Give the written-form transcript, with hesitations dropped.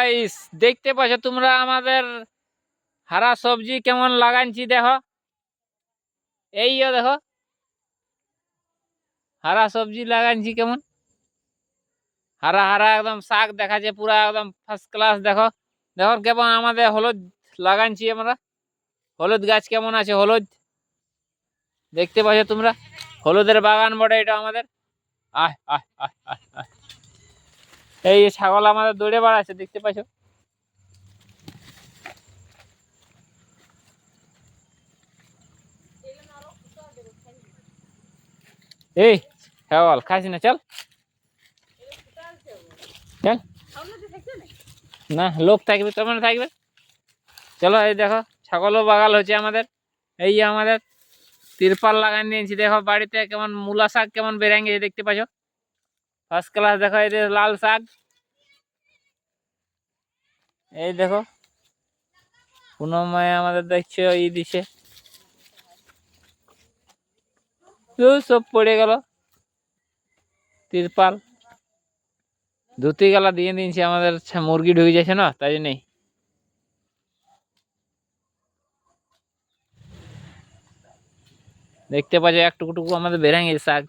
Guys, দেখতে পাচ্ছ তোমরা আমাদের হারা সবজি কেমন লাগাইছি দেখো। এই দেখো হারা সবজি লাগাইছি কেমন হারা হারা একদম শাক দেখাচ্ছে পুরা একদম ফার্স্ট ক্লাস। দেখো দেখো কেমন আমাদের হলুদ লাগাইছি আমরা। হলুদ গাছ কেমন আছে, হলুদ দেখতে পাচ্ছ তোমরা। হলুদের বাগান বটে এটা আমাদের। আহ আহ আহ আহ আহ। এই ছাগল আমাদের দৌড়ে বেড়াচ্ছে দেখতে পাচ্ছ। এই ছাগল খাইস না, চল চল। না লোক থাকবে তোমার থাকবে। চলো এই দেখো ছাগলও বাগাল হচ্ছে আমাদের। এই যে আমাদের তিরপাল লাগাই নিয়েছি দেখো বাড়িতে কেমন মূলা শাক কেমন বেরিয়ে গেছে দেখতে পাচ্ছ। ফার্স্ট ক্লাস দেখো এই যে লাল শাক। এই দেখো পুনময় আমাদের দেখছো এই দিছে সব পড়ে গেল। তিরপাল ধুতি গেলা দিয়ে দিয়েছি আমাদের মুরগি ঢুকে যাচ্ছে না তাই জন্যই। দেখতে পাচ্ছ একটুকুটুকু আমাদের বেরিয়ে গেছে শাক।